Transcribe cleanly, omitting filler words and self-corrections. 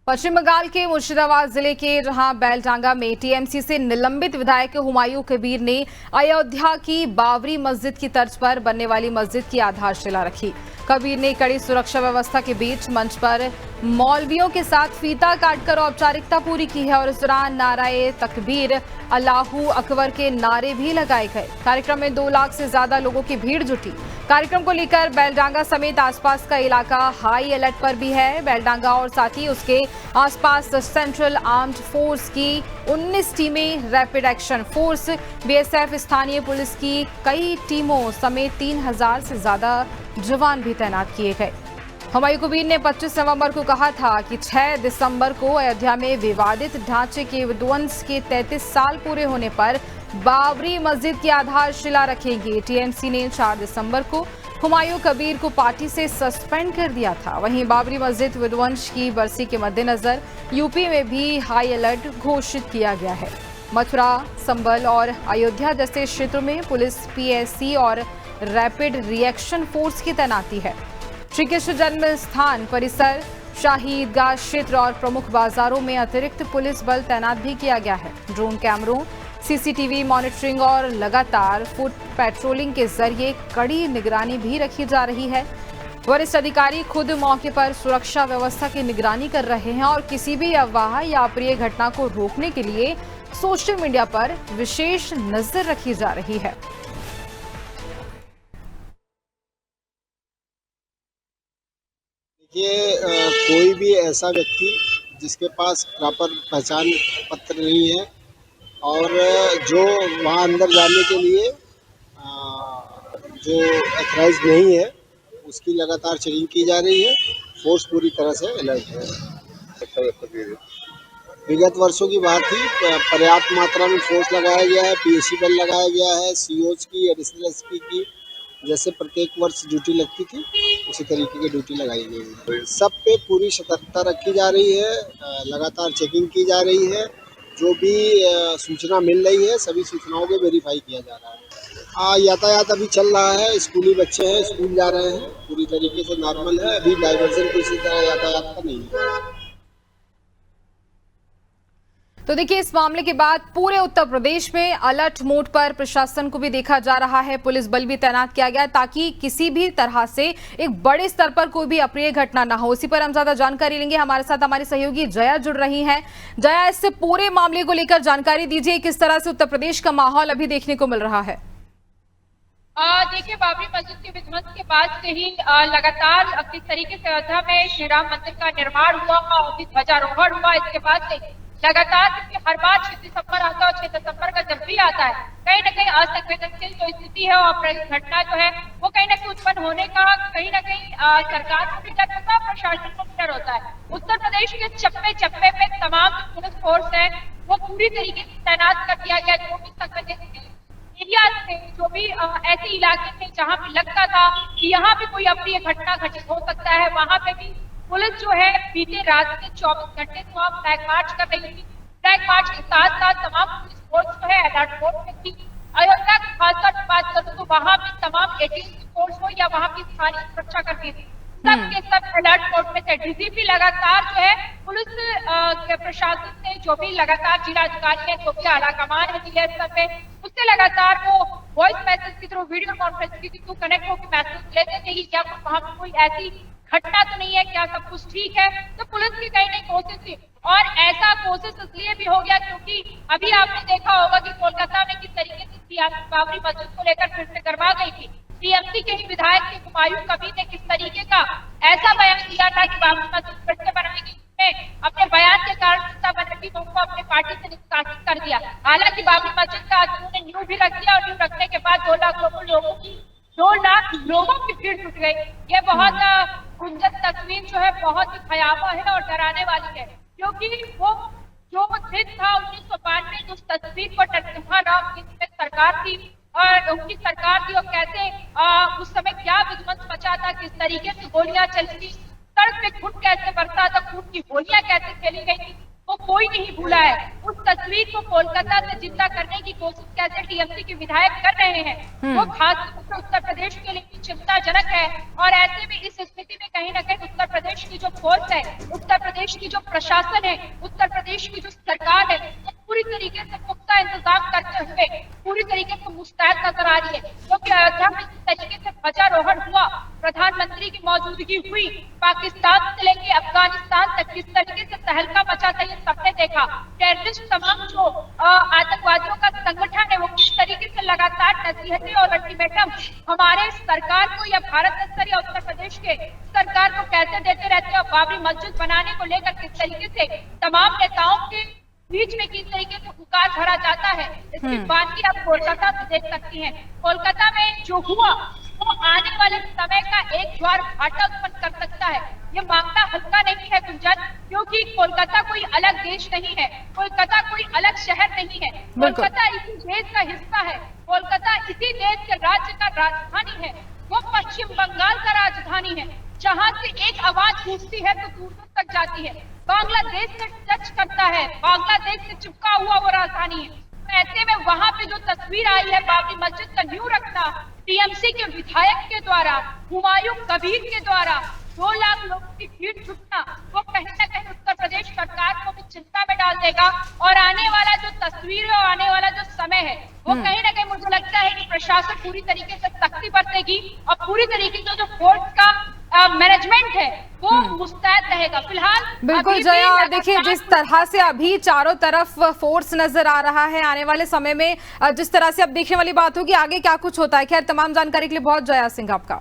पश्चिम बंगाल के मुर्शिदाबाद जिले के जहां बेलडांगा में टीएमसी से निलंबित विधायक हुमायूं कबीर ने अयोध्या की बाबरी मस्जिद की तर्ज पर बनने वाली मस्जिद की आधारशिला रखी। कबीर ने कड़ी सुरक्षा व्यवस्था के बीच मंच पर मौलवियों के साथ फीता काटकर औपचारिकता पूरी की है और इस दौरान नाराए तकबीर, अल्लाहू अकबर के नारे भी लगाए गए। कार्यक्रम में 2 लाख से ज्यादा लोगों की भीड़ जुटी। कार्यक्रम को लेकर बेलडांगा समेत आसपास का इलाका हाई अलर्ट पर भी है। बेलडांगा और साथ ही उसके आसपास सेंट्रल आर्म्ड फोर्स की 19 टीमें, रैपिड एक्शन फोर्स, बीएसएफ, स्थानीय पुलिस की कई टीमों समेत 3000 से ज्यादा जवान भी तैनात किए गए। हुमायूं कबीर ने 25 नवंबर को कहा था कि 6 दिसंबर को अयोध्या में विवादित ढांचे के विध्वंस के 33 साल पूरे होने पर बाबरी मस्जिद की आधारशिला रखेंगे। टीएमसी ने 4 दिसंबर को हुमायूं कबीर को पार्टी से सस्पेंड कर दिया था। वहीं बाबरी मस्जिद विध्वंस की बरसी के मद्देनजर यूपी में भी हाई अलर्ट घोषित किया गया है। मथुरा, संभल और अयोध्या जैसे क्षेत्रों में पुलिस, पीएसी और रैपिड रिएक्शन फोर्स की तैनाती है। श्री कृष्ण जन्म स्थान परिसर, शाही ईदगाह क्षेत्र और प्रमुख बाजारों में अतिरिक्त पुलिस बल तैनात भी किया गया है। ड्रोन कैमरों, सीसीटीवी मॉनिटरिंग और लगातार फुट पेट्रोलिंग के जरिए कड़ी निगरानी भी रखी जा रही है। वरिष्ठ अधिकारी खुद मौके पर सुरक्षा व्यवस्था की निगरानी कर रहे हैं और किसी भी अफवाह या अप्रिय घटना को रोकने के लिए सोशल मीडिया पर विशेष नजर रखी जा रही है। ये कोई भी ऐसा व्यक्ति जिसके पास प्रॉपर पहचान पत्र नहीं है और जो वहाँ अंदर जाने के लिए जो अथराइज नहीं है, उसकी लगातार चेकिंग की जा रही है। फोर्स पूरी तरह से अलर्ट है। विगत वर्षों की बात थी, पर्याप्त मात्रा में फोर्स लगाया गया है, पीएसी बल लगाया गया है, सीओज की, एडिशनल एसपी की, जैसे प्रत्येक वर्ष ड्यूटी लगती थी उसी तरीके की ड्यूटी लगाई गई है। सब पे पूरी सतर्कता रखी जा रही है, लगातार चेकिंग की जा रही है। जो भी सूचना मिल रही है, सभी सूचनाओं को वेरीफाई किया जा रहा है। यातायात अभी चल रहा है, स्कूली बच्चे हैं, स्कूल जा रहे हैं, पूरी तरीके से नॉर्मल है। अभी डाइवर्जन किसी तरह यातायात का नहीं है। तो देखिए, इस मामले के बाद पूरे उत्तर प्रदेश में अलर्ट मोड पर प्रशासन को भी देखा जा रहा है। पुलिस बल भी तैनात किया गया है ताकि किसी भी तरह से एक बड़े स्तर पर कोई भी अप्रिय घटना ना हो। इसी पर हम ज्यादा जानकारी लेंगे। हमारे साथ हमारी सहयोगी जया जुड़ रही हैं। जया, इससे पूरे मामले को लेकर जानकारी दीजिए, किस तरह से उत्तर प्रदेश का माहौल अभी देखने को मिल रहा है? देखिए, बाबरी मस्जिद के विध्वंस के बाद से ही लगातार किस तरीके से अयोध्या में श्री राम मंदिर का निर्माण हुआ और ध्वजारोहण हुआ, इसके बाद से लगातार हर बार 6 दिसंबर आता है और 6 दिसंबर का जब भी आता है कहीं न कहीं असंवेदनशील जो स्थिति है और घटना जो है वो कहीं न कहीं उत्पन्न होने का कहीं न कहीं सरकार को भी डर होता है, प्रशासन को भी डर होता है। उत्तर प्रदेश के चप्पे चप्पे पे तमाम पुलिस फोर्स है वो पूरी तरीके से तैनात कर दिया गया। जो भी संवेदनशील एरिया थे, जो भी ऐसे इलाके थे जहाँ पे लगता था कि यहाँ पे कोई अप्रिय घटना घटित हो सकता है, वहां पे भी पुलिस जो है बीते रात के 24 घंटे तो आप फ्लैग मार्च कर रही थी। फ्लैग मार्च के साथ साथ तमाम पुलिस फोर्स जो है अलर्ट मोड में थी। अयोध्या की खासतौर पर बात करूं तो वहां पे तमाम एटीएस फोर्स हो या वहां की स्थानीय सुरक्षा करती थी, सब के सब अलर्ट मोड में थे। डीजीपी लगातार जो है पुलिस के प्रशासन से जो भी लगातार जिलाधिकारी है, जो भी आला कमान है जिले स्तर पे, उससे लगातार वो वॉइस मैसेज के थ्रू, वीडियो कॉन्फ्रेंस के थ्रू कनेक्ट होकर मैसेज लेते थे कि क्या वहां पर कोई ऐसी घटना तो नहीं है, क्या सब कुछ ठीक है। तो पुलिस की कहीं नहीं कोशिश थी और ऐसा कोशिश इसलिए भी हो गया क्योंकि अभी आपने देखा होगा कि कोलकाता में किस तरीके से बाबरी मस्जिद को लेकर फिर से करवा गई थी। टीएमसी के ही विधायक के हुमायूं कबीर ने किस तरीके का ऐसा बयान दिया था कि बाबरी मस्जिद फिर से बनाएगी, अपने बयान के कारण जनता बनर्जी को अपने पार्टी से निष्कासित कर दिया। हालांकि बाबरी मस्जिद का आज उन्होंने न्यू भी रख दिया और न्यू रखने के बाद 2 लाख लोगों की भीड़ जुट गई। ये बहुत गुंजन तस्वीर जो है बहुत ही भयावह है और डराने वाली है, क्योंकि वो जो दिन था 1992 उस तस्वीर को नरसिम्हा राव की सरकार थी और उनकी सरकार थी और कैसे उस समय क्या विध्वंस मचा था, किस तरीके से गोलियां चली थी, सड़क पे खून कैसे बरसा था, खून की गोलियां कैसे खेली गई थी, वो कोई नहीं भूला है। उस तस्वीर को कोलकाता से जिंदा करने की कोशिश कैसे टीएमसी के विधायक कर रहे हैं, वो खास तौर पर उत्तर प्रदेश के लिए चिंताजनक है। और ऐसे में इस स्थिति में कहीं ना कहीं उत्तर प्रदेश की जो फोर्स है, उत्तर प्रदेश की जो प्रशासन है, उत्तर प्रदेश की जो सरकार है, वो पूरी तरीके से पुख्ता इंतजाम करते हुए पूरी तरीके से मुस्तैद नजर आ रही है। क्योंकि अयोध्या में जिस तरीके से ध्वजारोहण हुआ, प्रधानमंत्री की मौजूदगी हुई, पाकिस्तान से लेके अफगानिस्तान तक किस तरीके से तहलका मचा था ये सबने देखा। टेररिस्ट तमाम जो आतंकवादियों का संगठन है वो किस तरीके से लगातार नसीहतें और अल्टीमेटम हमारे सरकार को या भारत स्तर या उत्तर प्रदेश के सरकार को कैसे देते रहते हैं। और बाबरी मस्जिद बनाने को लेकर किस तरीके से तमाम नेताओं के बीच में किस तरीके से हुकार भरा जाता है, इसकी बात आप कोलकाता से देख सकती हैं। कोलकाता में जो हुआ वो आने वाले समय का एक द्वार घाटा उत्पन्न कर सकता है। ये मामला हल्का नहीं है गुंजन, क्योंकि कोलकाता कोई अलग देश नहीं है, कोलकाता कोई अलग शहर नहीं है, कोलकाता इसी देश का हिस्सा है, कोलकाता इसी देश के राज्य का राजधानी है, वो पश्चिम बंगाल का राजधानी है, जहाँ से एक आवाज गूंजती है तो दूर दूर तक जाती है, बांग्लादेश से टच करता है, बांग्लादेश से चिपका हुआ वो राजधानी है। तो ऐसे में वहां पे जो तस्वीर आई है बाबरी मस्जिद का न्यू रखना टीएमसी के विधायक के द्वारा, हुमायूं कबीर के द्वारा 2 लाख लोगों की भीड़ जुटना, वो कहीं ना कहीं उत्तर प्रदेश सरकार को भी चिंता में डाल देगा। और आने वाला जो तस्वीर है और आने वाला जो समय है वो कहीं ना कहीं मुझे लगता है कि प्रशासन पूरी तरीके से सख्ती बरतेगी और पूरी तरीके से जो फोर्स का मैनेजमेंट है वो मुस्तैद रहेगा। फिलहाल बिल्कुल जया, और देखिए जिस तरह से अभी चारों तरफ फोर्स नजर आ रहा है, आने वाले समय में जिस तरह से अब देखने वाली बात होगी आगे क्या कुछ होता है। खैर तमाम जानकारी के लिए बहुत जया सिंह आपका।